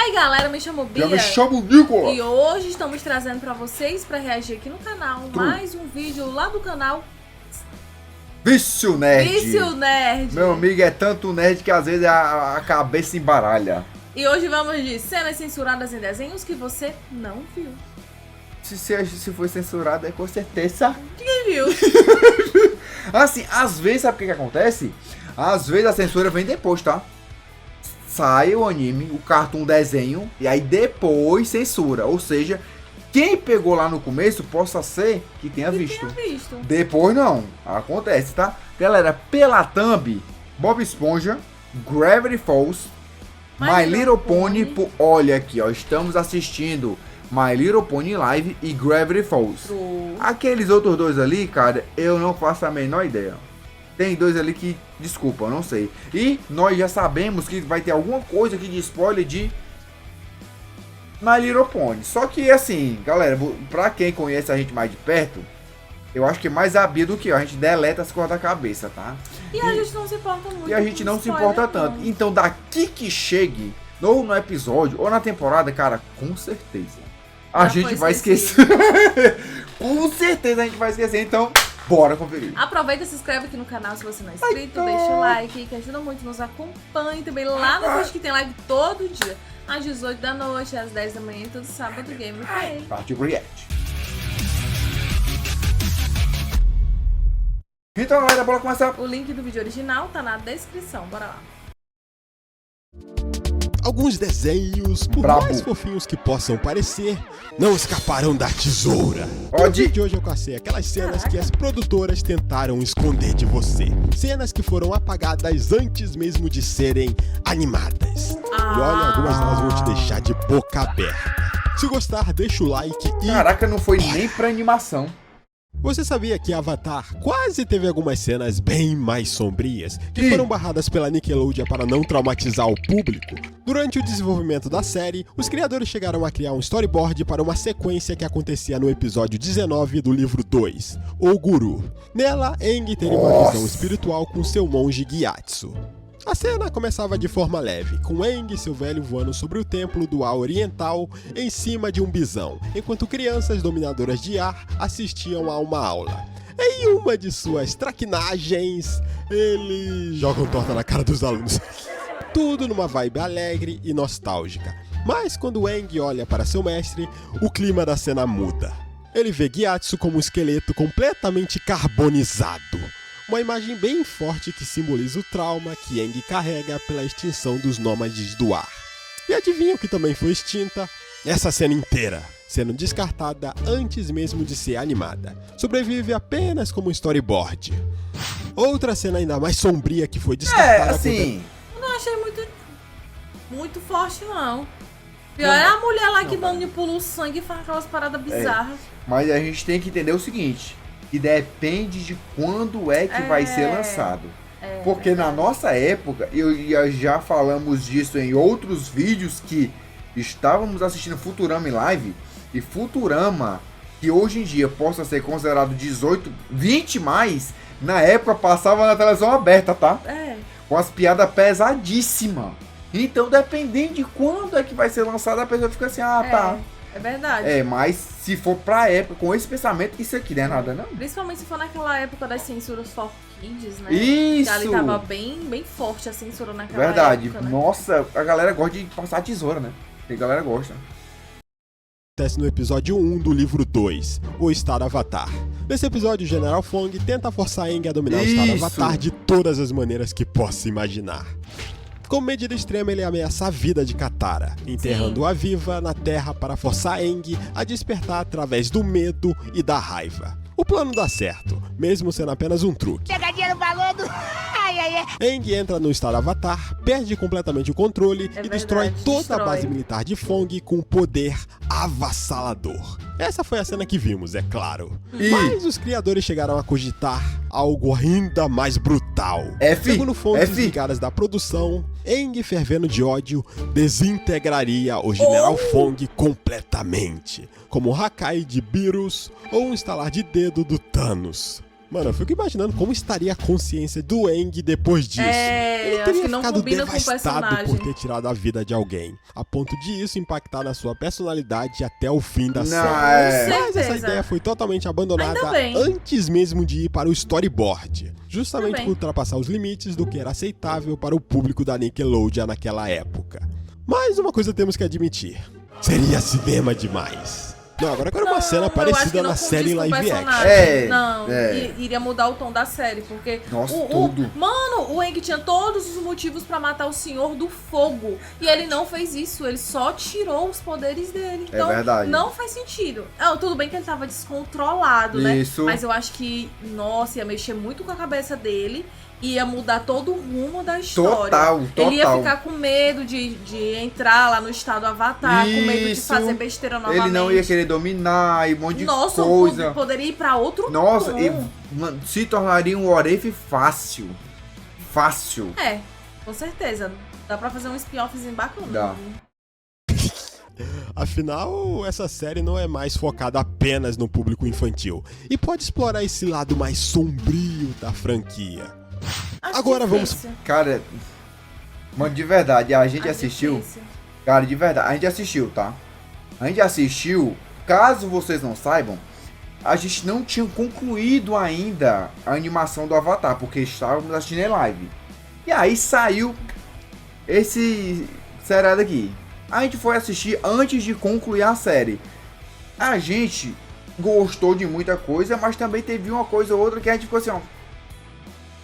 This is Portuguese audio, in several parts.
aí galera, me chamo Bia. Eu me chamo Nicolas. E hoje estamos trazendo pra vocês, pra reagir aqui no canal, mais um vídeo lá do canal Vício Nerd. Vício Nerd. Meu amigo, é tanto nerd que às vezes a cabeça embaralha. E hoje vamos de cenas censuradas em desenhos que você não viu. Se foi censurado, é com certeza. Quem viu? Assim, às vezes, sabe o que acontece? Às vezes a censura vem depois, tá? Sai o anime, o cartoon, desenho, e aí depois censura. Ou seja, quem pegou lá no começo possa ser que tenha visto. Depois não. Acontece, tá? Galera, pela thumb, Bob Esponja, Gravity Falls, My Little Pony. Olha aqui, ó. Estamos assistindo My Little Pony Live e Gravity Falls. Aqueles outros dois ali, cara, eu não faço a menor ideia. Tem dois ali que, desculpa, eu não sei. E nós já sabemos que vai ter alguma coisa aqui de spoiler de My Little Pony. Só que assim, galera, pra quem conhece a gente mais de perto, eu acho que mais Bia do que eu. A gente deleta as coisas da cabeça, tá? E a gente não se importa muito. E a gente não se importa tanto. Então daqui que chegue, ou no episódio, ou na temporada, cara, com certeza a gente vai esquecer. Com certeza a gente vai esquecer, então bora conferir. Aproveita e se inscreve aqui no canal se você não é inscrito, deixa o like, que ajuda muito, nos acompanhe também lá no vídeo que tem live todo dia, às 18 da noite, às 10 da manhã, todo sábado, Game Play. Partiu pro react. Então galera, bora começar. O link do vídeo original tá na descrição, bora lá. Alguns desenhos, por mais fofinhos que possam parecer, não escaparão da tesoura. No vídeo de hoje eu cacei aquelas cenas que as produtoras tentaram esconder de você. Cenas que foram apagadas antes mesmo de serem animadas. E olha, algumas delas vão te deixar de boca aberta. Se gostar, deixa o like e... Caraca, não foi nem pra animação. Você sabia que Avatar quase teve algumas cenas bem mais sombrias que foram barradas pela Nickelodeon para não traumatizar o público? Durante o desenvolvimento da série, os criadores chegaram a criar um storyboard para uma sequência que acontecia no episódio 19 do livro 2, O Guru. Nela, Aang teria uma visão espiritual com seu monge Gyatso. A cena começava de forma leve, com Aang e seu velho voando sobre o templo do ar oriental em cima de um bisão, enquanto crianças dominadoras de ar assistiam a uma aula. Em uma de suas traquinagens, eles jogam torta na cara dos alunos. Tudo numa vibe alegre e nostálgica. Mas quando Aang olha para seu mestre, o clima da cena muda. Ele vê Gyatso como um esqueleto completamente carbonizado. Uma imagem bem forte que simboliza o trauma que Aang carrega pela extinção dos nômades do ar. E adivinha o que também foi extinta? Essa cena inteira, sendo descartada antes mesmo de ser animada. Sobrevive apenas como um storyboard. Outra cena ainda mais sombria que foi descartada... assim... Eu não achei muito forte, não. Pior é a mulher lá que manipula o sangue e faz aquelas paradas bizarras. Mas a gente tem que entender o seguinte... que depende de quando é que vai ser lançado. Porque na nossa época, já falamos disso em outros vídeos, que estávamos assistindo Futurama em live, e Futurama, que hoje em dia possa ser considerado 18, 20 mais, na época passava na televisão aberta, tá? Com as piadas pesadíssimas. Então, dependendo de quando é que vai ser lançado, a pessoa fica assim, tá. É verdade. Mas se for pra época, com esse pensamento, isso aqui não é nada, não. Principalmente se for naquela época das censuras for kids, né? Isso! Que ali tava bem forte a censura naquela Verdade. época, né? Nossa, a galera gosta de passar tesoura, né? A galera gosta. Acontece no episódio 1 do livro 2, O Estado Avatar. Nesse episódio, o General Fong tenta forçar Aang a dominar o Estado Avatar de todas as maneiras que possa imaginar. Como medida extrema, ele ameaça a vida de Katara, enterrando-a viva na terra para forçar Aang a despertar através do medo e da raiva. O plano dá certo, mesmo sendo apenas um truque. Pegadinha no balão do... Aang entra no estado Avatar, perde completamente o controle e destrói toda a base militar de Fong com um poder avassalador. Essa foi a cena que vimos, é claro. Mas os criadores chegaram a cogitar algo ainda mais brutal. Segundo fontes ligadas da produção, Aang, fervendo de ódio, desintegraria o General Fong completamente, como o Hakai de Beerus ou um estalar de dedo do Thanos. Mano, eu fico imaginando como estaria a consciência do Aang depois disso. É, Ele eu acho teria que não ficado combina com o devastado personagem. por ter tirado a vida de alguém, a ponto de isso impactar na sua personalidade até o fim da Não, série. é. Mas essa certeza. ideia foi totalmente abandonada Ainda bem. antes mesmo de ir para o storyboard, justamente Ainda bem. por ultrapassar os limites do que era aceitável para o público da Nickelodeon naquela época. Mas uma coisa temos que admitir, seria cinema demais. Não, agora eu quero uma cena eu acho que parecida não na série em condiz com o live action. personagem. Não, é. iria mudar o tom da série, porque Nossa, tudo. Mano, o Aang tinha todos os motivos pra matar o Senhor do Fogo, e ele não fez isso, ele só tirou os poderes dele. É Então, verdade. não faz sentido. Tudo bem que ele tava descontrolado, né? Isso. Mas eu acho que, nossa, ia mexer muito com a cabeça dele. Ia mudar todo o rumo da história. Total. Ele ia ficar com medo de entrar lá no estado Avatar, com medo de Isso. fazer besteira novamente. Ele não ia querer dominar e um monte de Nossa, coisa. poderia ir pra outro Nossa, tom. e, mano, se tornaria um Oref fácil. Fácil. É, com certeza. Dá pra fazer um spin-offzinho bacana. Dá. Afinal, essa série não é mais focada apenas no público infantil e pode explorar esse lado mais sombrio da franquia. Acho Agora difícil. Cara, mano, de verdade, a gente Acho assistiu. difícil. Cara, de verdade, a gente assistiu, tá? A gente assistiu, caso vocês não saibam, a gente não tinha concluído ainda a animação do Avatar, porque estávamos assistindo em live. E aí saiu esse seriado aqui. A gente foi assistir antes de concluir a série. A gente gostou de muita coisa, mas também teve uma coisa ou outra que a gente ficou assim, ó.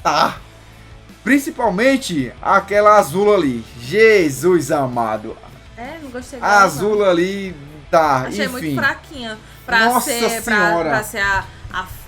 Tá. Principalmente aquela azul ali. Jesus amado. Não gostei A dela, não. azul ali, tá. Achei enfim. muito fraquinha pra Nossa ser, Senhora. pra ser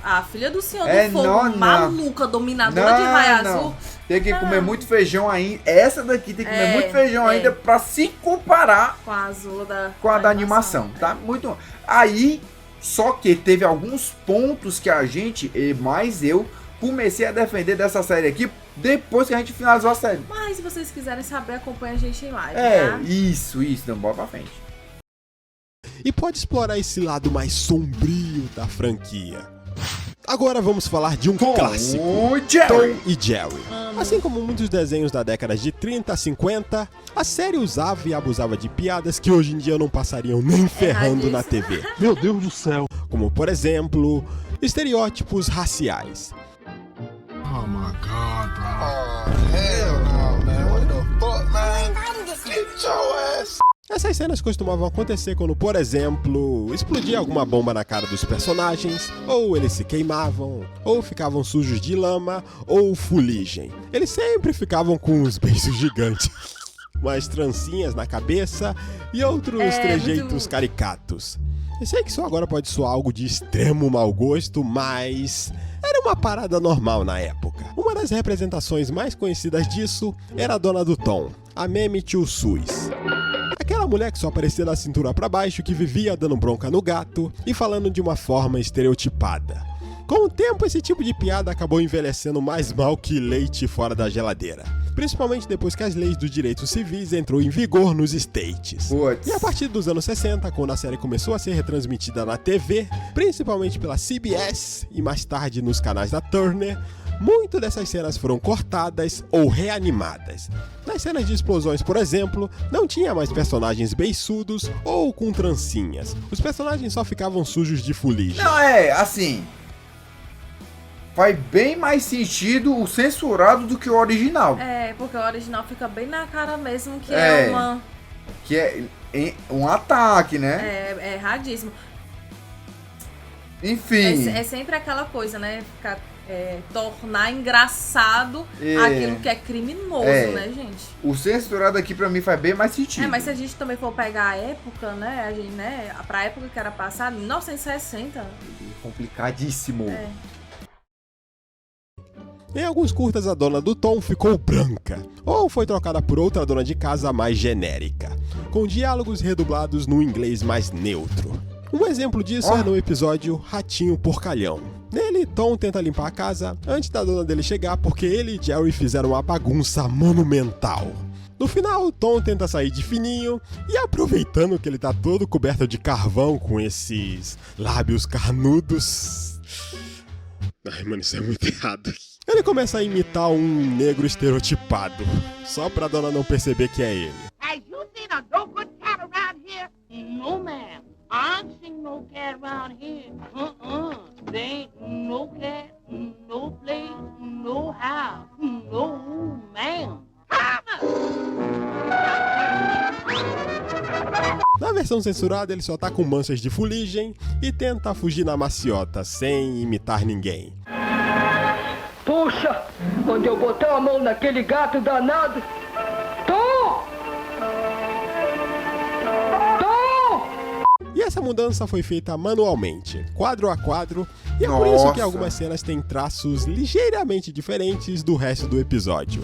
a filha do Senhor É, do Fogo, não. maluca, dominadora de raio azul. Tem que comer Não. muito feijão ainda. Essa daqui tem que comer muito feijão é. ainda pra se comparar Com a azul da com a da animação, tá? Muito. Aí, só que teve alguns pontos que a gente, mais eu, comecei a defender dessa série aqui depois que a gente finalizou a série. Mas se vocês quiserem saber, acompanha a gente em live, tá? Isso, não, bora pra frente. E pode explorar esse lado mais sombrio da franquia. Agora vamos falar de um clássico, O Jerry. Tom e Jerry. Assim como muitos desenhos da década de 30 a 50, a série usava e abusava de piadas que hoje em dia não passariam nem ferrando na TV. Meu Deus do céu. Como, por exemplo, estereótipos raciais. Oh my God, bro. Oh, hell no, man. What the fuck, man? Get your ass. Essas cenas costumavam acontecer quando, por exemplo, explodia alguma bomba na cara dos personagens, ou eles se queimavam, ou ficavam sujos de lama, ou fuligem. Eles sempre ficavam com uns beijos gigantes, umas trancinhas na cabeça e outros trejeitos muito... caricatos. Eu sei que isso agora pode soar algo de extremo mau gosto, mas era uma parada normal na época. Uma das representações mais conhecidas disso era a dona do Tom, a Meme Tio Sus. Aquela mulher que só aparecia da cintura pra baixo, que vivia dando bronca no gato e falando de uma forma estereotipada. Com o tempo, esse tipo de piada acabou envelhecendo mais mal que leite fora da geladeira. Principalmente depois que as leis dos direitos civis entrou em vigor nos States. Puts. E a partir dos anos 60, quando a série começou a ser retransmitida na TV, principalmente pela CBS e mais tarde nos canais da Turner, muito dessas cenas foram cortadas ou reanimadas. Nas cenas de explosões, por exemplo, não tinha mais personagens beiçudos ou com trancinhas. Os personagens só ficavam sujos de fuligem. Não, assim... Faz bem mais sentido o censurado do que o original. Porque o original fica bem na cara mesmo, que é uma... Que é um ataque, né? É erradíssimo. Enfim. É sempre aquela coisa, né? Tornar engraçado aquilo que é criminoso, né, gente? O censurado aqui pra mim faz bem mais sentido. Mas se a gente também for pegar a época, né? A gente, né? Pra época que era passada, 1960. Complicadíssimo. Em alguns curtas, a dona do Tom ficou branca, ou foi trocada por outra dona de casa mais genérica, com diálogos redublados no inglês mais neutro. Um exemplo disso é no episódio Ratinho Porcalhão. Nele, Tom tenta limpar a casa antes da dona dele chegar porque ele e Jerry fizeram uma bagunça monumental. No final, Tom tenta sair de fininho e, aproveitando que ele tá todo coberto de carvão com esses lábios carnudos, Ai, mano, isso é muito errado. Ele começa a imitar um negro estereotipado, só pra dona não perceber que é ele. Have you seen a no good cat around here? No, ma'am. I ain't seen no cat around here. There ain't no cat, no place, no house, no ma'am. Na versão censurada, ele só tá com manchas de fuligem e tenta fugir na maciota, sem imitar ninguém. Puxa, quando eu botar a mão naquele gato danado... E essa mudança foi feita manualmente, quadro a quadro, e é por isso que algumas cenas têm traços ligeiramente diferentes do resto do episódio.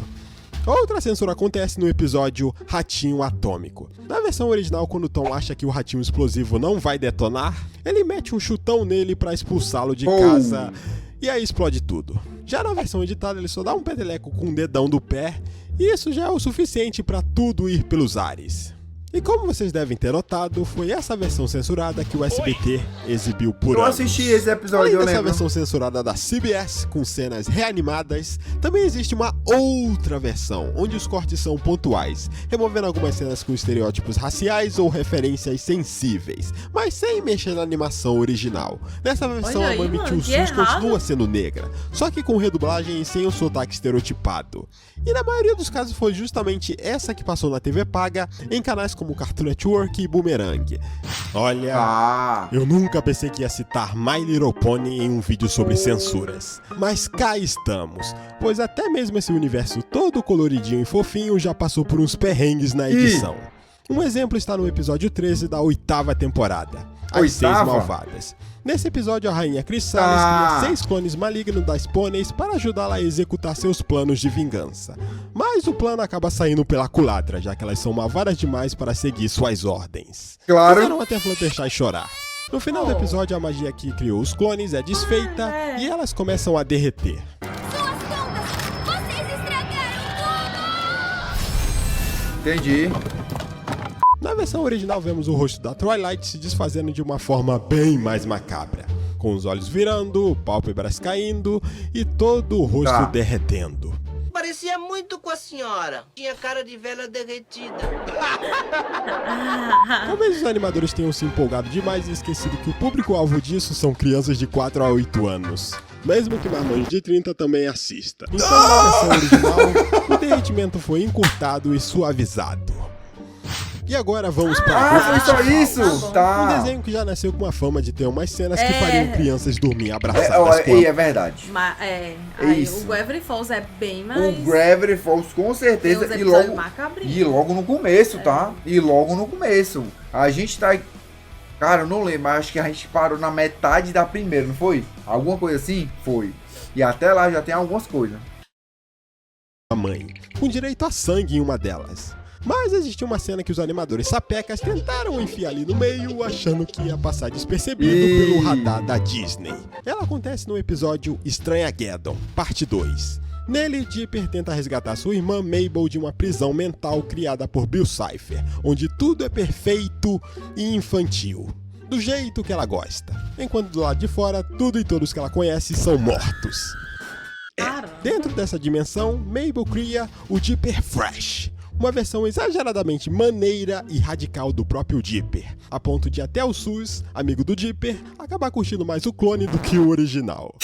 Outra censura acontece no episódio Ratinho Atômico. Na versão original, quando Tom acha que o ratinho explosivo não vai detonar, ele mete um chutão nele pra expulsá-lo de casa e aí explode tudo. Já na versão editada, ele só dá um peteleco com o dedão do pé e isso já é o suficiente pra tudo ir pelos ares. E como vocês devem ter notado, foi essa versão censurada que o SBT exibiu por anos. Eu assisti esse episódio, Além dessa versão censurada da CBS, com cenas reanimadas, também existe uma outra versão, onde os cortes são pontuais, removendo algumas cenas com estereótipos raciais ou referências sensíveis, mas sem mexer na animação original. Nessa versão, a Mami Tio Sus continua sendo negra, só que com redublagem e sem o sotaque estereotipado. E na maioria dos casos foi justamente essa que passou na TV paga, em canais como Cartoon Network e Boomerang. Olha, eu nunca pensei que ia citar My Little Pony em um vídeo sobre censuras. Mas cá estamos, pois até mesmo esse universo todo coloridinho e fofinho já passou por uns perrengues na edição. Um exemplo está no episódio 13 da 8ª temporada, As 6 Malvadas. Nesse episódio, a rainha Chrysalis cria 6 clones malignos das pôneis para ajudá-la a executar seus planos de vingança. Mas o plano acaba saindo pela culatra, já que elas são malvadas demais para seguir suas ordens. Claro. Fizeram até Fluttershy chorar. No final do episódio, a magia que criou os clones é desfeita e elas começam a derreter. Suas contas! Vocês estragaram tudo! Entendi. Na versão original, vemos o rosto da Twilight se desfazendo de uma forma bem mais macabra, com os olhos virando, pálpebras caindo e todo o rosto derretendo. Parecia muito com a senhora. Tinha cara de velha derretida. Talvez os animadores tenham se empolgado demais e esquecido que o público-alvo disso são crianças de 4 a 8 anos. Mesmo que marmanjo de 30 também assista. Então, na versão original, o derretimento foi encurtado e suavizado. E agora vamos para foi só isso? Um desenho que já nasceu com a fama de ter umas cenas que fariam crianças dormir abraçadas com é verdade. O Gravity Falls é bem mais... O Gravity Falls com certeza e logo no começo, tá? E logo no começo. A gente tá... Cara, eu não lembro, mas acho que a gente parou na metade da primeira, não foi? Alguma coisa assim? Foi. E até lá já tem algumas coisas. A mãe, com direito a sangue em uma delas. Mas existia uma cena que os animadores sapecas tentaram enfiar ali no meio, achando que ia passar despercebido pelo radar da Disney. Ela acontece no episódio Estranhageddon, parte 2. Nele, Dipper tenta resgatar sua irmã Mabel de uma prisão mental criada por Bill Cipher, onde tudo é perfeito e infantil, do jeito que ela gosta, enquanto do lado de fora, tudo e todos que ela conhece são mortos. Dentro dessa dimensão, Mabel cria o Dipper Fresh, uma versão exageradamente maneira e radical do próprio Dipper, a ponto de até o Sus, amigo do Dipper, acabar curtindo mais o clone do que o original.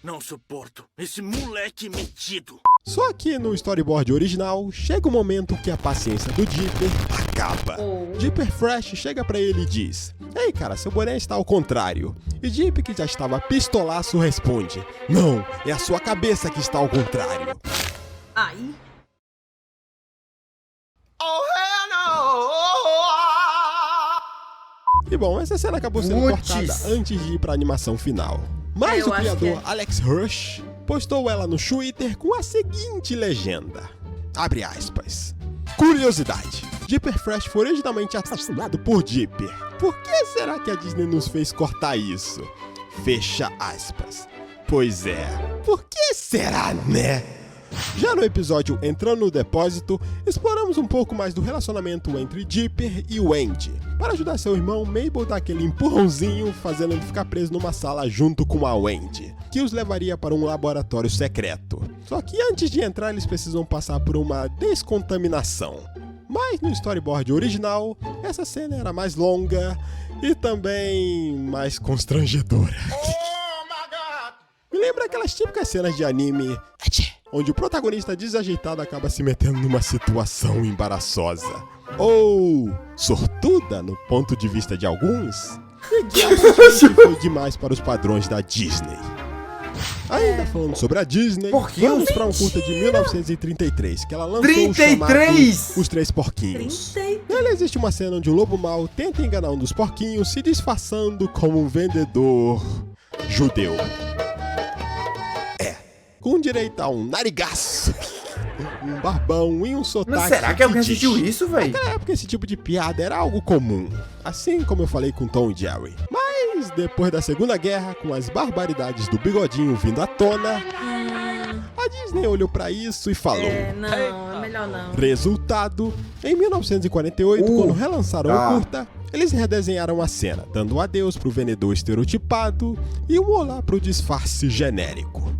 Não suporto esse moleque metido. Só que no storyboard original, chega o momento que a paciência do Dipper acaba. Dipper Fresh chega pra ele e diz: "Ei cara, seu boné está ao contrário." E Dipper, que já estava pistolaço, responde: "Não, é a sua cabeça que está ao contrário." Ai. E bom, essa cena acabou sendo cortada antes de ir pra animação final. Mas o criador Alex Hirsch postou ela no Twitter com a seguinte legenda, abre aspas: "Curiosidade, Dipper Fresh foi originalmente assassinado por Dipper. Por que será que a Disney nos fez cortar isso? Fecha aspas. Pois é, por que será, né?" Já no episódio Entrando no Depósito, exploramos um pouco mais do relacionamento entre Dipper e Wendy. Para ajudar seu irmão, Mabel dá aquele empurrãozinho, fazendo ele ficar preso numa sala junto com a Wendy, que os levaria para um laboratório secreto. Só que antes de entrar, eles precisam passar por uma descontaminação. Mas no storyboard original, essa cena era mais longa e também mais constrangedora. Me lembra aquelas típicas cenas de anime onde o protagonista desajeitado acaba se metendo numa situação embaraçosa. Ou sortuda no ponto de vista de alguns, e que foi demais para os padrões da Disney. Ainda falando sobre a Disney, vamos para um curta de 1933, que ela lançou o chamado Os Três Porquinhos. Nele existe uma cena onde o lobo mau tenta enganar um dos porquinhos se disfarçando como um vendedor judeu. Com direito a um narigaço, um barbão e um sotaque. Mas será que alguém assistiu isso, velho? Naquela época esse tipo de piada era algo comum, assim como eu falei com Tom e Jerry. Mas depois da Segunda Guerra, com as barbaridades do bigodinho vindo à tona, a Disney olhou pra isso e falou: não, é melhor não. Resultado, em 1948, quando relançaram o curta, eles redesenharam a cena, dando um adeus pro vendedor estereotipado e um olá pro disfarce genérico.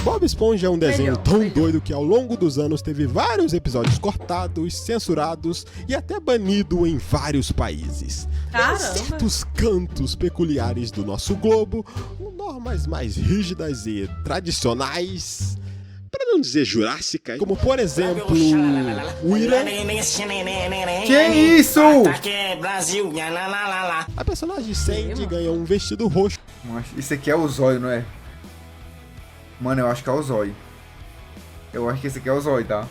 Bob Esponja é um desenho tão doido que ao longo dos anos teve vários episódios cortados, censurados e até banido em vários países. Em certos cantos peculiares do nosso globo, com normas mais rígidas e tradicionais, para não dizer jurássicas, como por exemplo o Irã. Que isso? A personagem Sandy ganhou um vestido roxo. Isso aqui é o Zóio, não é? Mano, eu acho que é o Zóio. Eu acho que esse aqui é o Zóio, tá?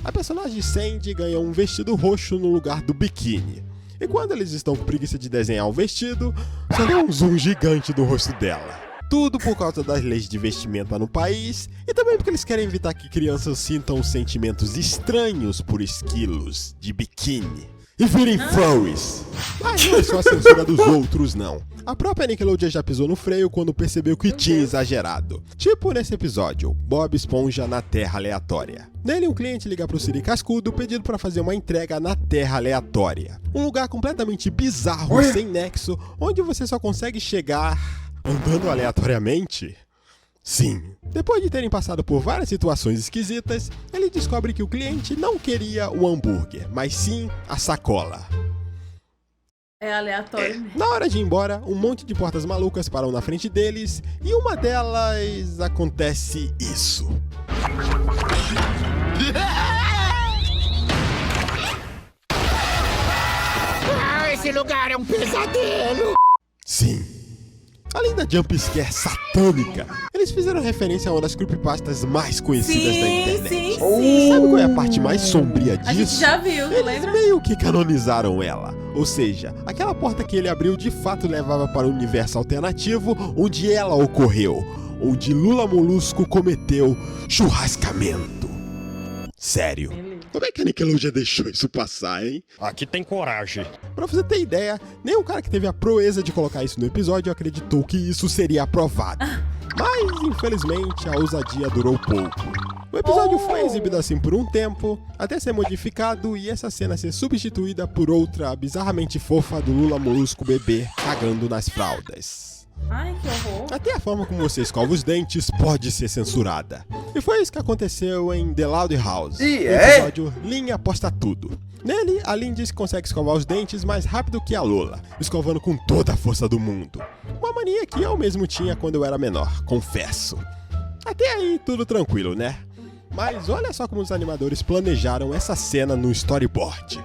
A personagem Sandy ganhou um vestido roxo no lugar do biquíni. E quando eles estão com preguiça de desenhar o vestido, só dá um zoom gigante do rosto dela. Tudo por causa das leis de vestimenta no país e também porque eles querem evitar que crianças sintam sentimentos estranhos por esquilos de biquíni e virem furries. Mas não é só a censura dos outros, não. A própria Nickelodeon já pisou no freio quando percebeu que tinha exagerado. Tipo nesse episódio, Bob Esponja na Terra Aleatória. Nele, um cliente liga pro Siri Cascudo pedindo para fazer uma entrega na Terra Aleatória. Um lugar completamente bizarro, sem nexo, onde você só consegue chegar andando aleatoriamente. Sim. Depois de terem passado por várias situações esquisitas, ele descobre que o cliente não queria o hambúrguer, mas sim a sacola. É aleatório mesmo. Na hora de ir embora, um monte de portas malucas param na frente deles e uma delas acontece isso. Esse lugar é um pesadelo! Sim. Além da jumpscare satânica, eles fizeram referência a uma das creepypastas mais conhecidas da internet. Sim. Sabe qual é a parte mais sombria disso? A gente já viu, Eles lembra? meio que canonizaram ela. Ou seja, aquela porta que ele abriu de fato levava para o universo alternativo onde ela ocorreu, onde Lula Molusco cometeu churrascamento. Sério. Como é que a Nickelodeon deixou isso passar, hein? Aqui tem coragem. Pra você ter ideia, nem o cara que teve a proeza de colocar isso no episódio acreditou que isso seria aprovado. Mas, infelizmente, a ousadia durou pouco. O episódio foi exibido assim por um tempo, até ser modificado e essa cena ser substituída por outra bizarramente fofa do Lula Molusco bebê cagando nas fraldas. Ai, que horror. Até a forma como você escova os dentes pode ser censurada. E foi isso que aconteceu em The Loud House, no episódio Lynn Aposta Tudo. Nele, a Lynn diz que consegue escovar os dentes mais rápido que a Lola, escovando com toda a força do mundo. Uma mania que eu mesmo tinha quando eu era menor, confesso. Até aí, tudo tranquilo, né? Mas olha só como os animadores planejaram essa cena no storyboard.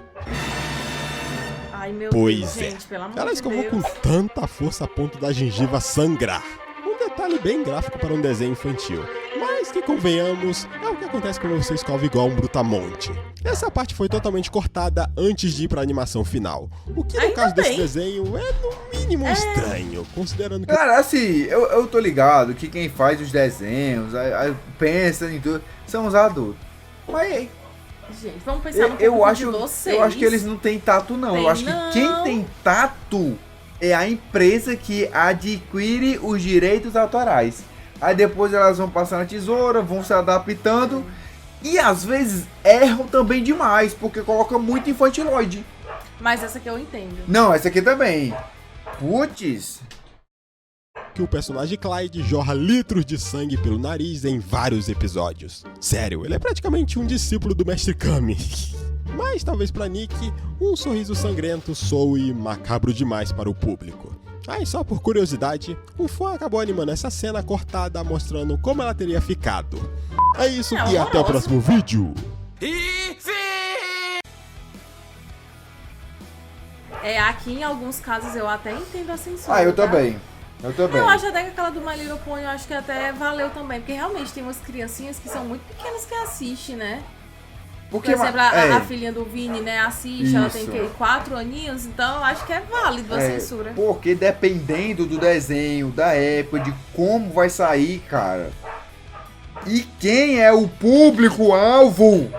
Ai, meu Pois Deus, é, gente, pelo amor ela de escovou Deus. com tanta força a ponto da gengiva sangrar. Um detalhe bem gráfico para um desenho infantil. Mas que convenhamos, é o que acontece quando você escova igual um brutamonte. Essa parte foi totalmente cortada antes de ir para a animação final. O que no caso desse desenho é no mínimo estranho, considerando que... Cara, assim, eu tô ligado que quem faz os desenhos, pensa em tudo, são os adultos. Mas... Gente, vamos pensar no público de vocês. Eu acho que eles não têm tato, não. Eu acho que quem tem tato é a empresa que adquire os direitos autorais. Aí depois elas vão passar na tesoura, vão se adaptando. E às vezes erram também demais, porque coloca muito infantiloide. Mas essa aqui eu entendo. Não, essa aqui também. Putz. Que o personagem Clyde jorra litros de sangue pelo nariz em vários episódios. Sério, ele é praticamente um discípulo do Mestre Kami. Mas talvez pra Nick, um sorriso sangrento soe macabro demais para o público. Aí, só por curiosidade, um fã acabou animando essa cena cortada mostrando como ela teria ficado. É isso e até o próximo vídeo. Aqui em alguns casos eu até entendo a censura. Ah, eu tá? também. Eu acho até que aquela do My Little Pony eu acho que até valeu também, porque realmente tem umas criancinhas que são muito pequenas que assistem, né? Porque, por exemplo, a filhinha do Vini, né, assiste, Isso. ela tem 4 aninhos, então eu acho que é válido a censura. Porque dependendo do desenho, da época, de como vai sair, cara. E quem é o público-alvo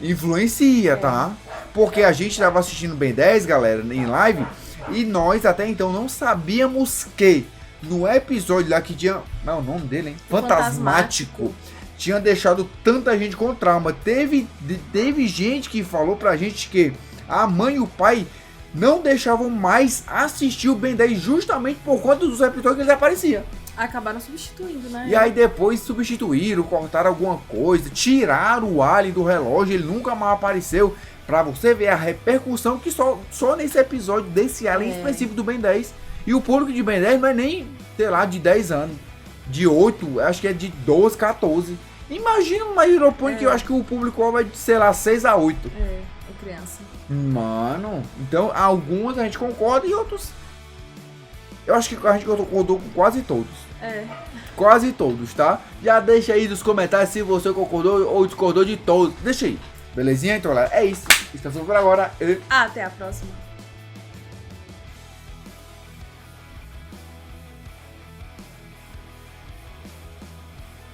influencia, tá? Porque a gente tava assistindo Ben 10, galera, em live, e nós até então não sabíamos que no episódio lá que tinha... Não, o nome dele, hein? Fantasmático. Tinha deixado tanta gente com trauma. Teve gente que falou pra gente que a mãe e o pai não deixavam mais assistir o Ben 10 justamente por conta dos episódios que eles apareciam. Acabaram substituindo, né? E aí depois substituíram, cortaram alguma coisa, tiraram o Alien do relógio, ele nunca mais apareceu. Pra você ver a repercussão que só nesse episódio desse Alien específico do Ben 10. E o público de Ben 10 não é nem, sei lá, de 10 anos. De 8, acho que é de 12, 14. Imagina uma Little Pony que eu acho que o público é de, sei lá, 6 a 8. É criança. Mano, então alguns a gente concorda e outros... Eu acho que a gente concordou com quase todos. Quase todos, tá? Já deixa aí nos comentários se você concordou ou discordou de todos. Deixa aí. Belezinha? Então, galera, é isso. Estamos por agora. Até a próxima.